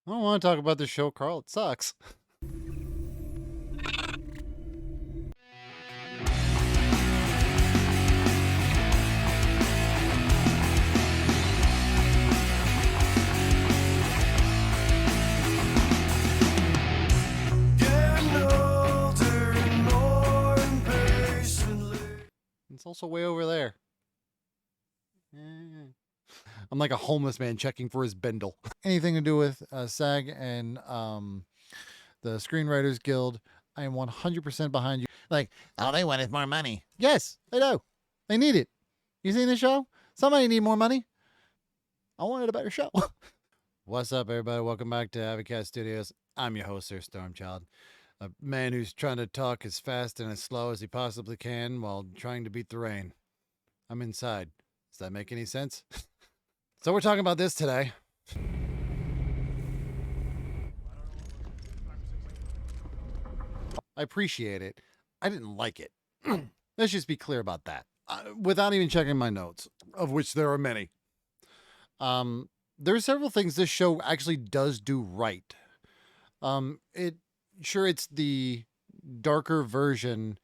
I don't want to talk about this show, Carl. It sucks. It's also way over there. I'm like a homeless man checking for his bindle. Anything to do with SAG and the Screenwriters Guild, I am 100% behind you. Like, all they want is more money. Yes, they do. They need it. You seen the show? Somebody need more money. I wanted a better show. What's up, everybody? Welcome back to AvidCat Studios. I'm your host, Sir Stormchild, a man who's trying to talk as fast and as slow as he possibly can while trying to beat the rain. I'm inside. Does that make any sense? So we're talking about this today. I appreciate it. I didn't like it. Let's just be clear about that. Without even checking my notes, of which there are many. There are several things this show actually does do right. It's the darker version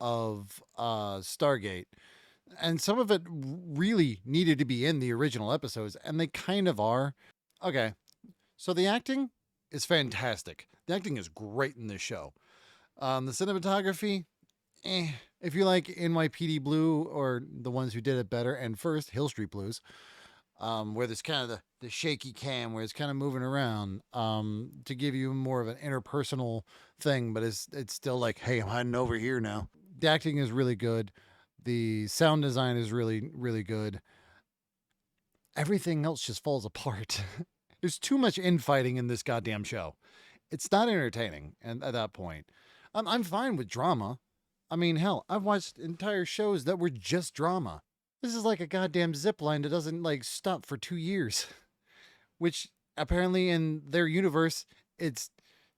of Stargate, and some of it really needed to be in the original episodes, and they kind of are. Okay, so the acting is fantastic. The acting is great in this show. The cinematography, if you like NYPD Blue or the ones who did it better, and first Hill Street Blues, where there's kind of the shaky cam where it's kind of moving around to give you more of an interpersonal thing, but it's still like, hey, I'm hiding over here now. The acting is really good. The sound design is really, really good. Everything else just falls apart. There's too much infighting in this goddamn show. It's not entertaining, and at that point, I'm fine with drama. I mean, hell, I've watched entire shows that were just drama. This is like a goddamn zip line that doesn't like stop for 2 years, which apparently in their universe it's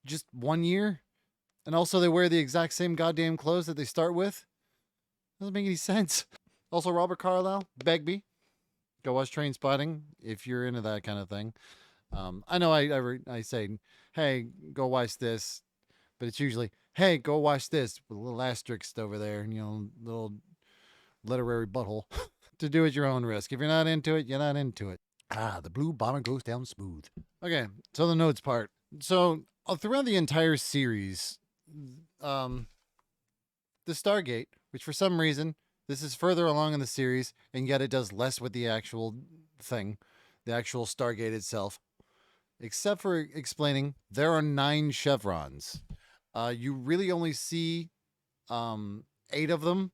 just 1 year, and also they wear the exact same goddamn clothes that they start with. Doesn't make any sense. Also, Robert Carlyle, Begbie, go watch Train Spotting if you're into that kind of thing. I know I say, hey, go watch this, but it's usually, hey, go watch this with a little asterisk over there, and little literary butthole. To do at your own risk. If you're not into it, you're not into it. The blue bomber goes down smooth. Okay, so the notes part. So throughout the entire series, the Stargate, which for some reason this is further along in the series, and yet it does less with the actual thing, the actual Stargate itself, except for explaining there are 9 chevrons. You really only see 8 of them,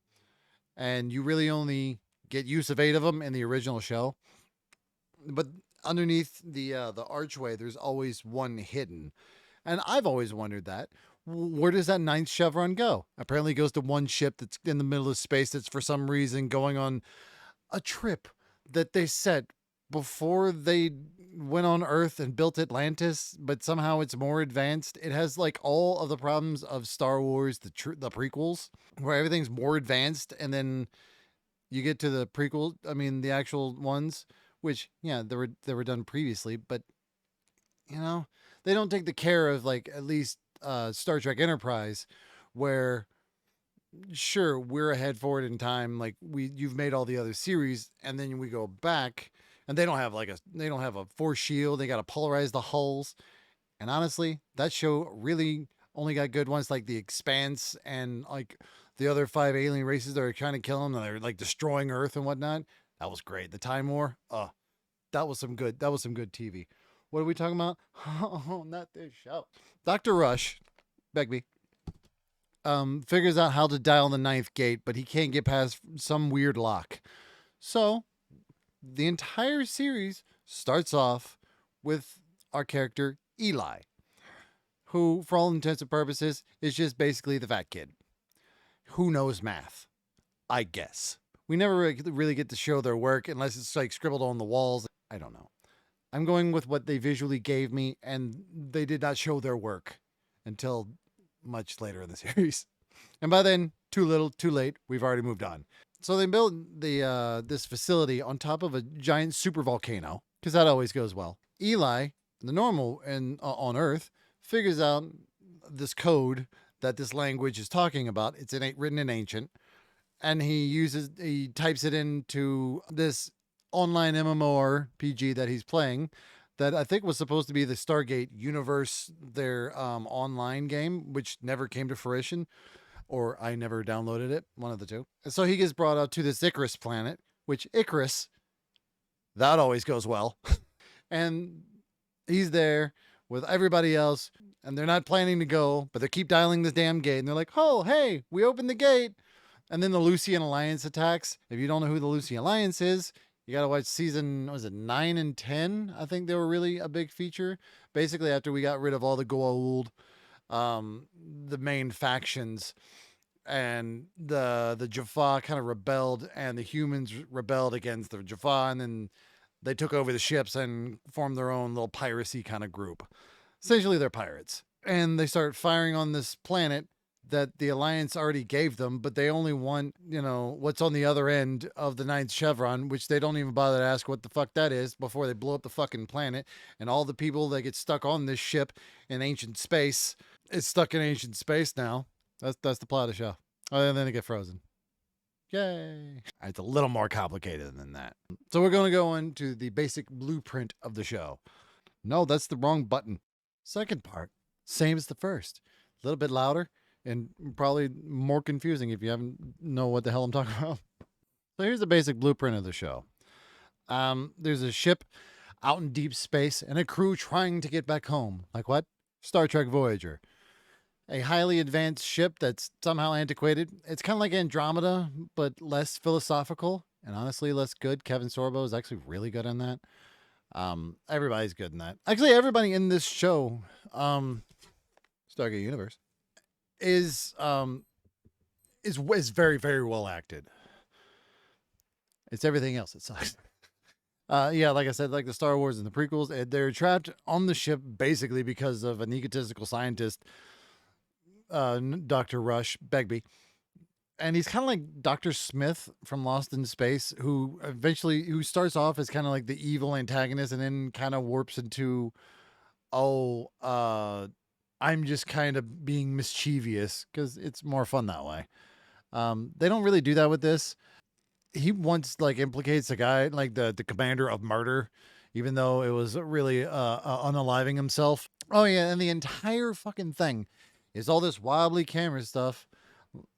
and you really only get use of 8 of them in the original show. But underneath the archway, there's always one hidden, and I've always wondered that. Where does that 9th chevron go? Apparently, it goes to one ship that's in the middle of space that's for some reason going on a trip that they set before they went on Earth and built Atlantis, but somehow it's more advanced. It has like all of the problems of Star Wars, the prequels, where everything's more advanced, and then you get to the prequel, I mean the actual ones, which yeah, they were done previously, but they don't take the care of like at least Star Trek Enterprise, where sure we're ahead forward in time, like you've made all the other series, and then we go back, and they don't have a force shield. They got to polarize the hulls, and honestly, that show really only got good ones like The Expanse and like the other 5 alien races that are trying to kill them and they're like destroying Earth and whatnot. That was great. The Time War, that was some good TV. What are we talking about? Oh, not this show. Dr. Rush, Begbie, figures out how to dial the 9th gate, but he can't get past some weird lock. So the entire series starts off with our character Eli, who, for all intents and purposes, is just basically the fat kid who knows math, I guess. We never really get to show their work unless it's like scribbled on the walls. I don't know. I'm going with what they visually gave me, and they did not show their work until much later in the series. And by then, too little, too late. We've already moved on. So they built this facility on top of a giant super volcano, because that always goes well. Eli The normal on Earth figures out this code that this language is talking about. It's written in ancient, and he types it into this online MMORPG that he's playing, that I think was supposed to be the Stargate universe, their online game, which never came to fruition, or I never downloaded it, one of the two. And so he gets brought out to this Icarus planet, which Icarus, that always goes well. And he's there with everybody else, and they're not planning to go, but they keep dialing this damn gate, and they're like, oh, hey, we opened the gate. And then the Lucian Alliance attacks. If you don't know who the Lucian Alliance is, you got to watch season, was it 9 and 10? I think they were really a big feature. Basically, after we got rid of all the Goa'uld, the main factions, and the Jaffa kind of rebelled, and the humans rebelled against the Jaffa, and then they took over the ships and formed their own little piracy kind of group. Essentially, they're pirates. And they start firing on this planet that the Alliance already gave them, but they only want, what's on the other end of the ninth Chevron, which they don't even bother to ask what the fuck that is before they blow up the fucking planet. And all the people that get stuck on this ship in ancient space is stuck in ancient space now. That's the plot of the show. And then they get frozen. Yay. It's a little more complicated than that. So we're going to go into the basic blueprint of the show. No, that's the wrong button. Second part, same as the first. A little bit louder and probably more confusing if you haven't know what the hell I'm talking about. So here's the basic blueprint of the show. There's a ship out in deep space and a crew trying to get back home. Like what? Star Trek Voyager. A highly advanced ship that's somehow antiquated. It's kind of like Andromeda, but less philosophical and honestly less good. Kevin Sorbo is actually really good in that. Everybody's good in that. Actually, everybody in this show, Stargate Universe, is very, very well acted. It's everything else that sucks. Yeah, like I said, like the Star Wars and the prequels, they're trapped on the ship basically because of an egotistical scientist, Dr. Rush Begbie. And he's kind of like Dr. Smith from Lost in Space, who starts off as kind of like the evil antagonist and then kind of warps into, I'm just kind of being mischievous because it's more fun that way. They don't really do that with this. He once implicates a guy like the commander of murder, even though it was really unaliving himself. Oh yeah, and the entire fucking thing is all this wobbly camera stuff,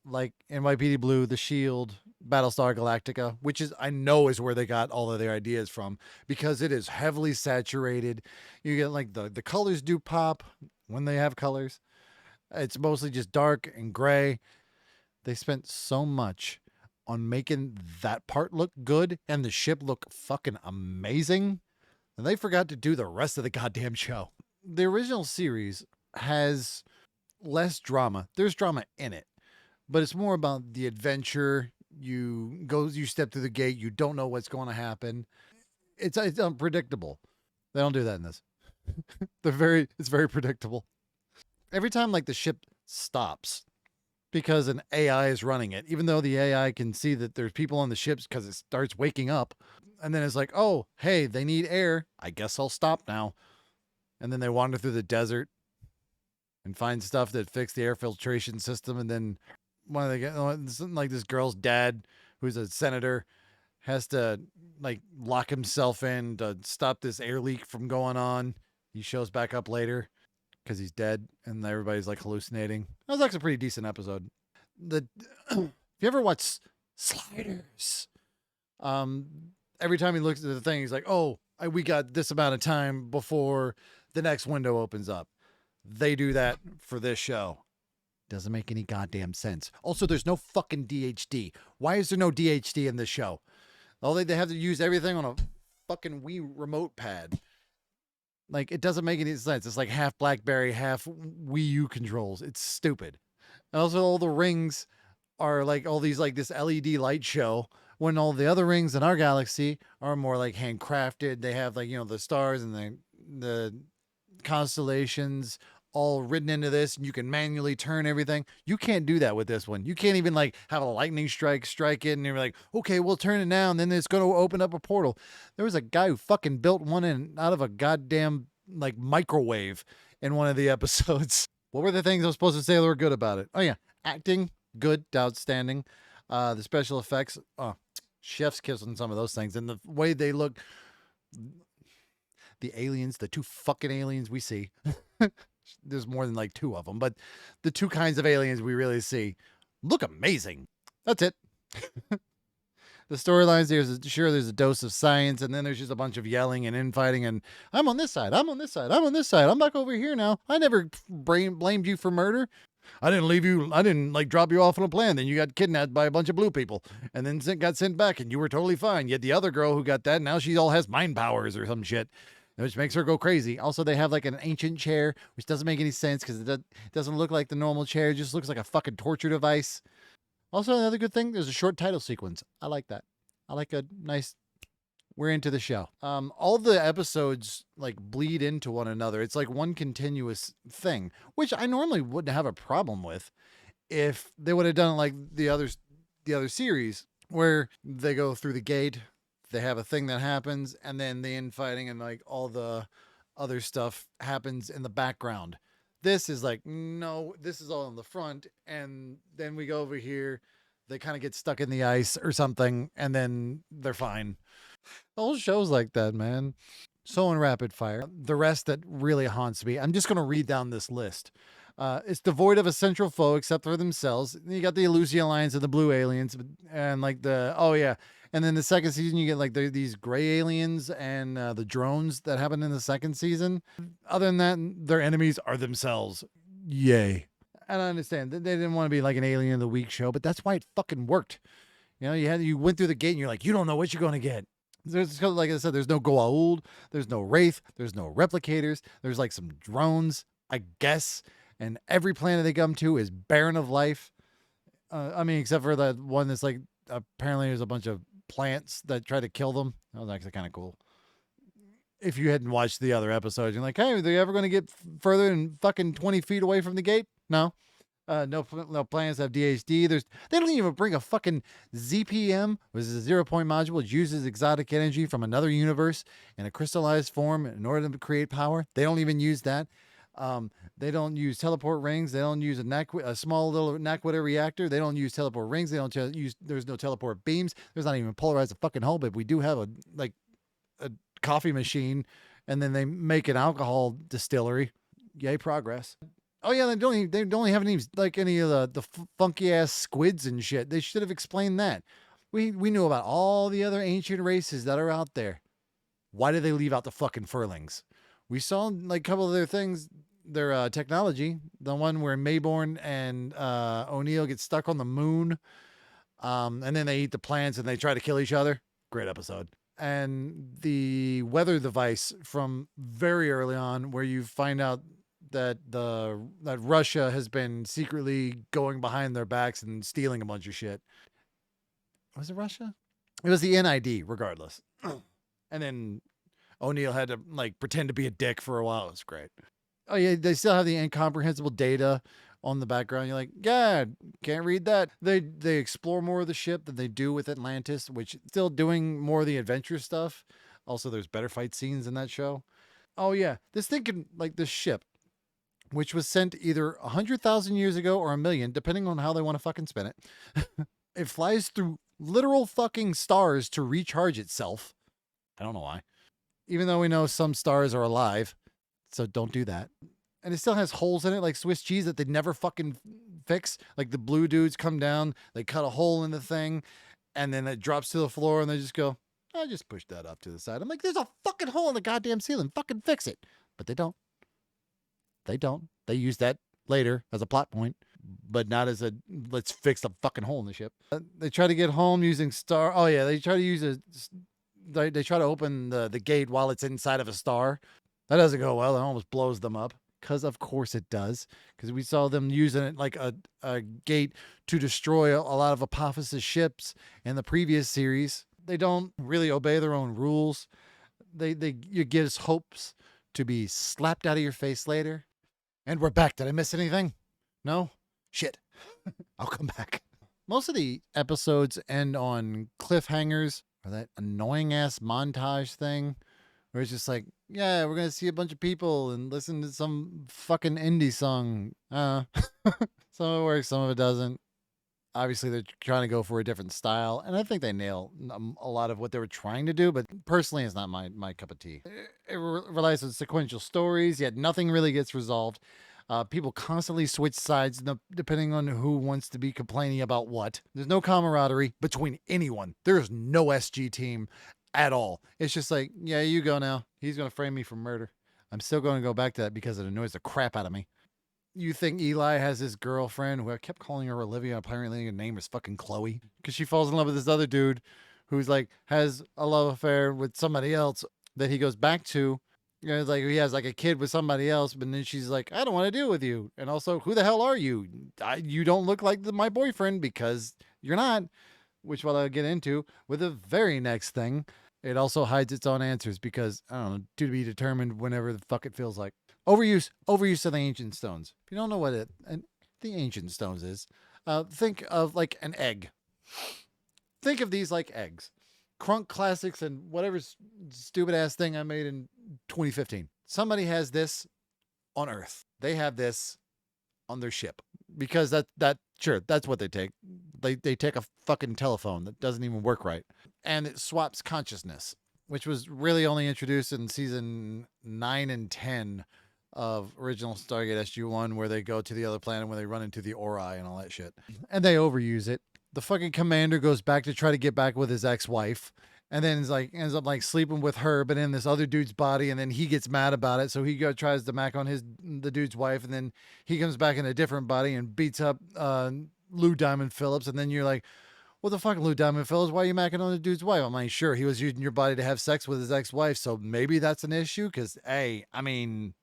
like NYPD Blue, The Shield, Battlestar Galactica, which I know is where they got all of their ideas from, because it is heavily saturated. You get the colors do pop when they have colors. It's mostly just dark and gray. They spent so much on making that part look good and the ship look fucking amazing, and they forgot to do the rest of the goddamn show. The original series has less drama. There's drama in it, but it's more about the adventure. You step through the gate, you don't know what's going to happen. It's unpredictable. They don't do that in this. It's very predictable. Every time the ship stops because an AI is running it, even though the AI can see that there's people on the ships because it starts waking up, and then it's like, oh, hey, they need air. I guess I'll stop now. And then they wander through the desert and find stuff that fix the air filtration system. And then this girl's dad, who's a senator, has to lock himself in to stop this air leak from going on. He shows back up later because he's dead, and everybody's hallucinating. That was actually a pretty decent episode. If you ever watch Sliders, every time he looks at the thing, he's like, oh, we got this amount of time before the next window opens up. They do that for this show. Doesn't make any goddamn sense. Also, there's no fucking DHD. Why is there no DHD in this show? They have to use everything on a fucking Wii remote pad. It doesn't make any sense. It's half BlackBerry, half Wii U controls. It's stupid. And also, all the rings are all these this LED light show, when all the other rings in our galaxy are more handcrafted. They have the stars and the constellations all written into this, and you can manually turn everything. You can't do that with this one. You can't even have a lightning strike it, and you're like, okay, we'll turn it now, and then it's going to open up a portal. There was a guy who fucking built one out of a goddamn like microwave in one of the episodes. What were the things I was supposed to say that were good about it? Oh yeah, acting good, outstanding. The special effects, chef's kiss on some of those things, and the way they look. The aliens, the 2 fucking aliens we see. There's more than like 2 of them, but the 2 kinds of aliens we really see look amazing. That's it. The storylines, there's a dose of science, and then there's just a bunch of yelling and infighting, and I'm on this side, I'm on this side, I'm on this side, I'm back over here now. I never blamed you for murder. I didn't leave you, I didn't like drop you off on a plan. Then you got kidnapped by a bunch of blue people and then got sent back, and you were totally fine. Yet the other girl who got that, now she all has mind powers or some shit, which makes her go crazy. Also, they have like an ancient chair, which doesn't make any sense because it doesn't look like the normal chair. It just looks like a fucking torture device. Also, another good thing, there's a short title sequence. I like that. I like a nice, we're into the show. All the episodes like bleed into one another. It's like one continuous thing, which I normally wouldn't have a problem with if they would have done it like the other series, where they go through the gate, they have a thing that happens, and then the infighting and like all the other stuff happens in the background. This is like, no, this is all in the front, and then we go over here, they kind of get stuck in the ice or something, and then they're fine. The whole show's like that, man. So in rapid fire, the rest that really haunts me, I'm just going to read down this list. It's devoid of a central foe except for themselves. You got the Elusia Alliance and the Blue Aliens, and like and then the second season you get like these gray aliens and the drones that happen in the second season. Other than that, their enemies are themselves. Yay. And I understand they didn't want to be like an Alien of the Week show, but that's why it fucking worked. You know, you went through the gate and you're like, you don't know what you're going to get. There's, like I said, there's no Goa'uld, there's no Wraith, there's no replicators, there's like some drones, I guess, and every planet they come to is barren of life. I mean, except for that one that's like, apparently there's a bunch of plants that try to kill them. That was actually kind of cool. If you hadn't watched the other episodes, you're like, hey, are they ever going to get further than fucking 20 feet away from the gate? No. No planets have DHD. They don't even bring a fucking ZPM, which is a 0-point module which uses exotic energy from another universe in a crystallized form in order to create power. They don't even use that. They don't use teleport rings. They don't use a small little NYPD reactor. They don't use teleport rings. They don't use. There's no teleport beams. There's not even polarized a fucking hole. But we do have a coffee machine, and then they make an alcohol distillery. Yay, progress. Oh yeah, they don't have any like any of the funky ass squids and shit. They should have explained that. We knew about all the other ancient races that are out there. Why did they leave out the fucking furlings? We saw like a couple of their things, their technology. The one where Mayborn and O'Neill get stuck on the moon, and then they eat the plants and they try to kill each other. Great episode. And the weather device from very early on, where you find out that Russia has been secretly going behind their backs and stealing a bunch of shit. Was it Russia? It was the NID, regardless. And then O'Neill had to like pretend to be a dick for a while. It was great. Oh yeah, they still have the incomprehensible data on the background. You're like, God, can't read that. They explore more of the ship than they do with Atlantis, which still doing more of the adventure stuff. Also, there's better fight scenes in that show. Oh yeah, this ship, which was sent either 100,000 years ago or 1,000,000, depending on how they want to fucking spin it. It flies through literal fucking stars to recharge itself. I don't know why. Even though we know some stars are alive, so don't do that. And it still has holes in it, like Swiss cheese, that they never fucking fix. Like the blue dudes come down, they cut a hole in the thing, and then it drops to the floor, and they just go, I just push that up to the side. I'm like, there's a fucking hole in the goddamn ceiling. Fucking fix it. But they don't. They don't. They use that later as a plot point, but not as a let's fix the fucking hole in the ship. They try to get home using star. Oh yeah, they try to use They try to open the gate while it's inside of a star. That doesn't go well. It almost blows them up. Because of course it does. Because we saw them using it like a gate to destroy a lot of Apophysis ships in the previous series. They don't really obey their own rules. You give us hopes to be slapped out of your face later. And we're back. Did I miss anything? No? Shit. I'll come back. Most of the episodes end on cliffhangers or that annoying ass montage thing where it's just like, yeah, we're going to see a bunch of people and listen to some fucking indie song. Some of it works, some of it doesn't. Obviously, they're trying to go for a different style, and I think they nail a lot of what they were trying to do, but personally, it's not my cup of tea. It relies on sequential stories, yet nothing really gets resolved. People constantly switch sides depending on who wants to be complaining about what. There's no camaraderie between anyone. There's no SG team at all. It's just like, yeah, you go now. He's going to frame me for murder. I'm still going to go back to that because it annoys the crap out of me. You think Eli has his girlfriend, who I kept calling her Olivia, apparently her name is fucking Chloe, because she falls in love with this other dude who's like has a love affair with somebody else that he goes back to. You know, it's like he has like a kid with somebody else, but then she's like, I don't want to deal with you. And also, who the hell are you? You don't look like my boyfriend because you're not, which what I'll get into with the very next thing. It also hides its own answers because, I don't know, to be determined whenever the fuck it feels like. Overuse of the ancient stones. If you don't know what the ancient stones is, think of like an egg. Think of these like eggs. Crunk Classics and whatever stupid ass thing I made in 2015. Somebody has this on Earth. They have this on their ship because that's what they take. They take a fucking telephone that doesn't even work right, and it swaps consciousness, which was really only introduced in season 9 and 10 of original Stargate SG-1, where they go to the other planet where they run into the Ori and all that shit, and they overuse it. The fucking commander goes back to try to get back with his ex-wife, and then ends up like sleeping with her, but in this other dude's body, and then he gets mad about it, so he tries to mac on the dude's wife, and then he comes back in a different body and beats up Lou Diamond Phillips, and then you're like, what the fuck, Lou Diamond Phillips? Why are you macking on the dude's wife? I'm like, sure, he was using your body to have sex with his ex-wife, so maybe that's an issue, because, hey, I mean,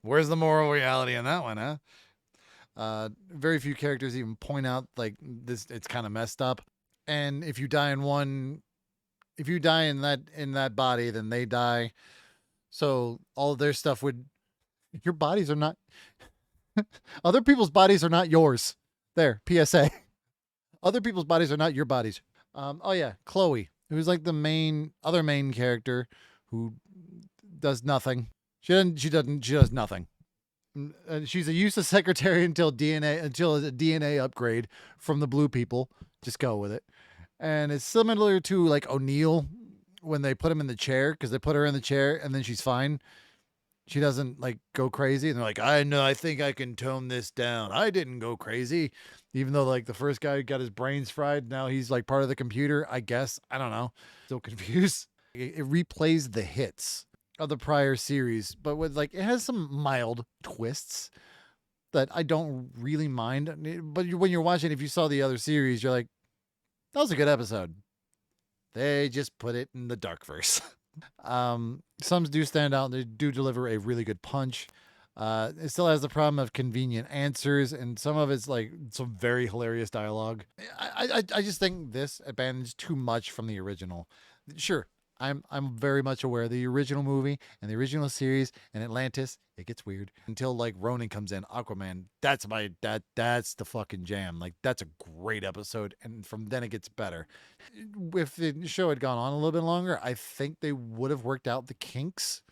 where's the moral reality in that one, huh? Very few characters even point out like this. It's kind of messed up. And if you die in that body, then they die. So all of their stuff your bodies are not, other people's bodies are not yours. There, PSA. Other people's bodies are not your bodies. Oh yeah, Chloe, who's like the other main character who does nothing. She does nothing. She's a useless secretary until a DNA upgrade from the blue people. Just go with it. And it's similar to like O'Neill when they put him in the chair, because they put her in the chair and then she's fine. She doesn't like go crazy. And they're like, I know, I think I can tone this down. I didn't go crazy. Even though like the first guy got his brains fried. Now he's like part of the computer, I guess. I don't know. Still confused. It replays the hits of the prior series, but with like, it has some mild twists that I don't really mind. But when you're watching, if you saw the other series, you're like, that was a good episode. They just put it in the dark verse. Some do stand out. They do deliver a really good punch. It still has the problem of convenient answers, and some of it's like some very hilarious dialogue. I just think this abandons too much from the original. Sure, I'm very much aware the original movie and the original series and Atlantis, it gets weird until like Ronan comes in. Aquaman, that's the fucking jam. Like that's a great episode, and from then it gets better. If the show had gone on a little bit longer, I think they would have worked out the kinks.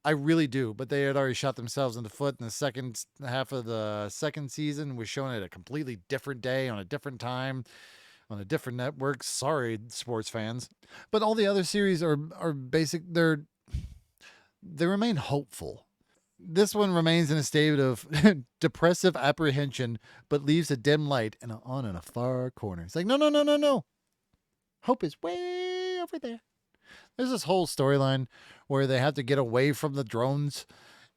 I really do, but they had already shot themselves in the foot. In the second half of the second season was shown at a completely different day on a different time, on a different network. Sorry, sports fans. But all the other series are basic. They remain hopeful. This one remains in a state of depressive apprehension, but leaves a dim light in a far corner. It's like, no. Hope is way over there. There's this whole storyline where they have to get away from the drones,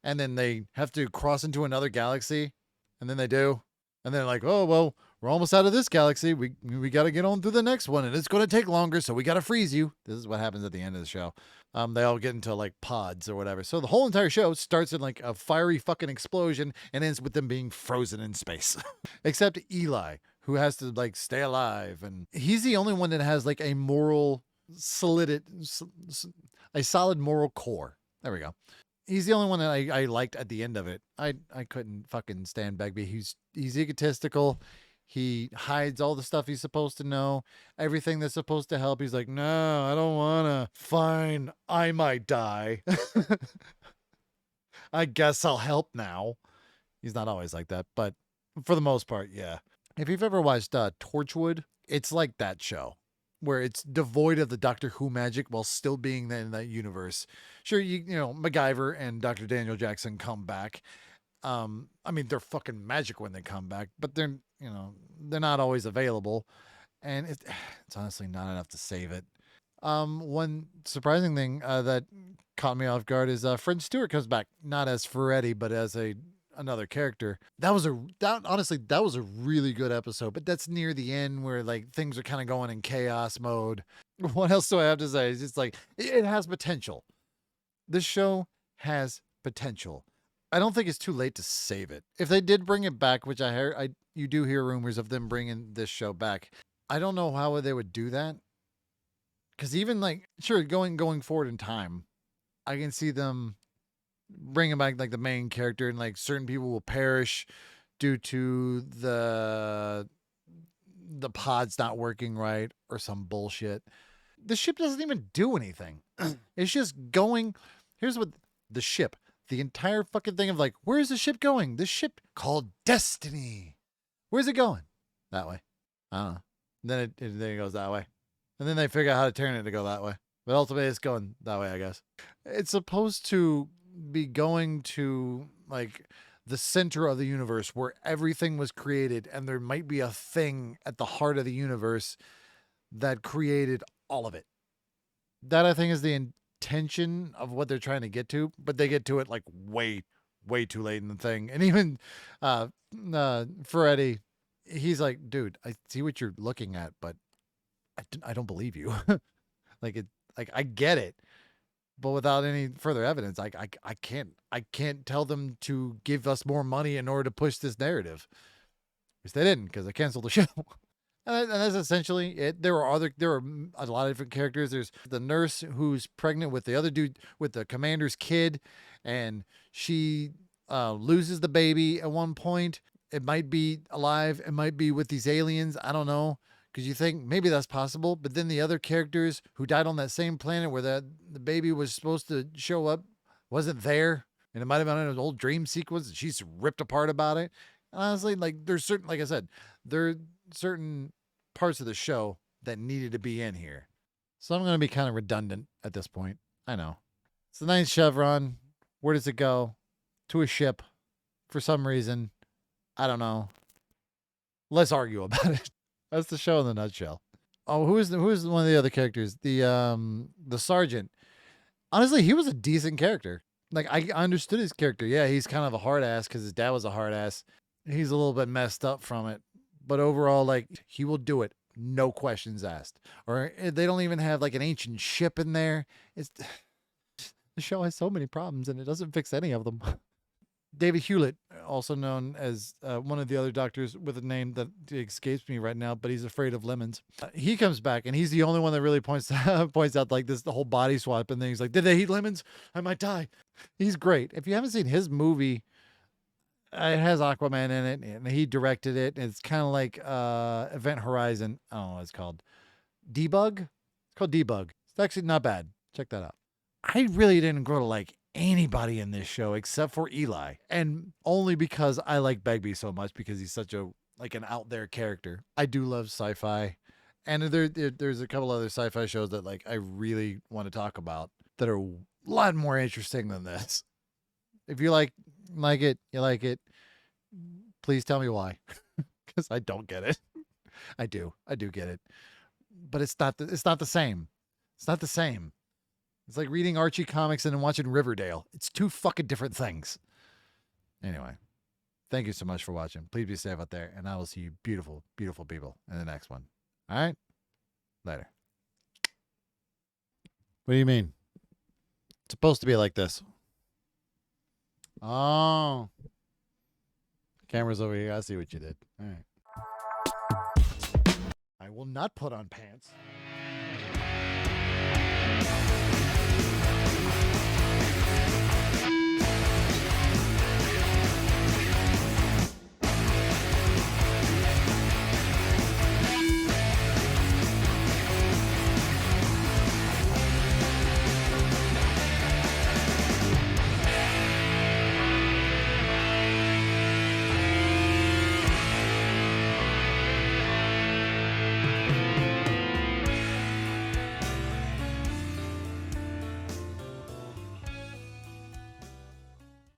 and then they have to cross into another galaxy, and then they do. And they're like, oh, well, we're almost out of this galaxy. We got to get on through the next one, and it's going to take longer, so we got to freeze you. This is what happens at the end of the show. They all get into, like, pods or whatever. So the whole entire show starts in, like, a fiery fucking explosion and ends with them being frozen in space. Except Eli, who has to, like, stay alive. And he's the only one that has, like, a solid moral core. There we go. He's the only one that I liked at the end of it. I couldn't fucking stand Begbie. He's egotistical. He hides all the stuff he's supposed to know, everything that's supposed to help. He's like, no, I don't want to. Fine, I might die. I guess I'll help now. He's not always like that, but for the most part, yeah. If you've ever watched Torchwood, it's like that show where it's devoid of the Doctor Who magic while still being in that universe. Sure, you know, MacGyver and Dr. Daniel Jackson come back. I mean, they're fucking magic when they come back, but they're not always available, and it's honestly not enough to save it. One surprising thing that caught me off guard is Fred Stewart comes back, not as Ferretti, but as another character. That was a really good episode, but that's near the end where like things are kind of going in chaos mode. What else do I have to say? It's just like it has potential. This show has potential. I don't think it's too late to save it. If they did bring it back, which you do hear rumors of them bringing this show back. I don't know how they would do that. Because even like, sure, going forward in time, I can see them bringing back like the main character, and like certain people will perish due to the pods not working right or some bullshit. The ship doesn't even do anything. It's just going. Here's what the ship, the entire fucking thing of like, where's the ship going? The ship called Destiny. Where's it going? That way. I don't know. Then it goes that way. And then they figure out how to turn it to go that way. But ultimately it's going that way, I guess. It's supposed to be going to like the center of the universe where everything was created, and there might be a thing at the heart of the universe that created all of it. That I think is the intention of what they're trying to get to, but they get to it like way too late in the thing. And even Ferretti, he's like, dude, I see what you're looking at, but I don't believe you. Like I get it, but without any further evidence, I can't tell them to give us more money in order to push this narrative. Which they didn't, because they canceled the show. And that's essentially it. There are a lot of different characters. There's the nurse who's pregnant with the other dude, with the commander's kid, and she loses the baby at one point. It might be alive. It might be with these aliens. I don't know. Because you think maybe that's possible. But then the other characters who died on that same planet where the baby was supposed to show up wasn't there. And it might have been an old dream sequence, and she's ripped apart about it. And honestly, like there's certain, like I said, there are certain parts of the show that needed to be in here. So I'm going to be kind of redundant at this point. I know. It's the ninth Chevron. Where does it go? To a ship. For some reason. I don't know. Let's argue about it. That's the show in a nutshell. Oh, who is one of the other characters? The sergeant. Honestly, he was a decent character. Like I understood his character. Yeah, he's kind of a hard ass because his dad was a hard ass. He's a little bit messed up from it, but overall, like he will do it, no questions asked. Or they don't even have like an ancient ship in there. It's the show has so many problems and it doesn't fix any of them. David Hewlett, also known as one of the other doctors with a name that escapes me right now, but he's afraid of lemons. He comes back, and he's the only one that really points out like this, the whole body swap and thing. He's like, did they eat lemons? I might die. He's great. If you haven't seen his movie, it has Aquaman in it, and he directed it. And it's kind of like Event Horizon. I don't know what it's called. Debug? It's called Debug. It's actually not bad. Check that out. I really didn't grow to like anybody in this show except for Eli, and only because I like Begbie so much because he's such a like an out there character. I do love sci-fi, and there's a couple other sci-fi shows that like I really want to talk about that are a lot more interesting than this. If you like it, you like it. Please tell me why, because I don't get it. I do get it, but it's not the same. It's not the same. It's like reading Archie comics and then watching Riverdale. It's two fucking different things. Anyway, thank you so much for watching. Please be safe out there, and I will see you beautiful, beautiful people in the next one. All right? Later. What do you mean? It's supposed to be like this. Oh. Camera's over here. I see what you did. All right. I will not put on pants.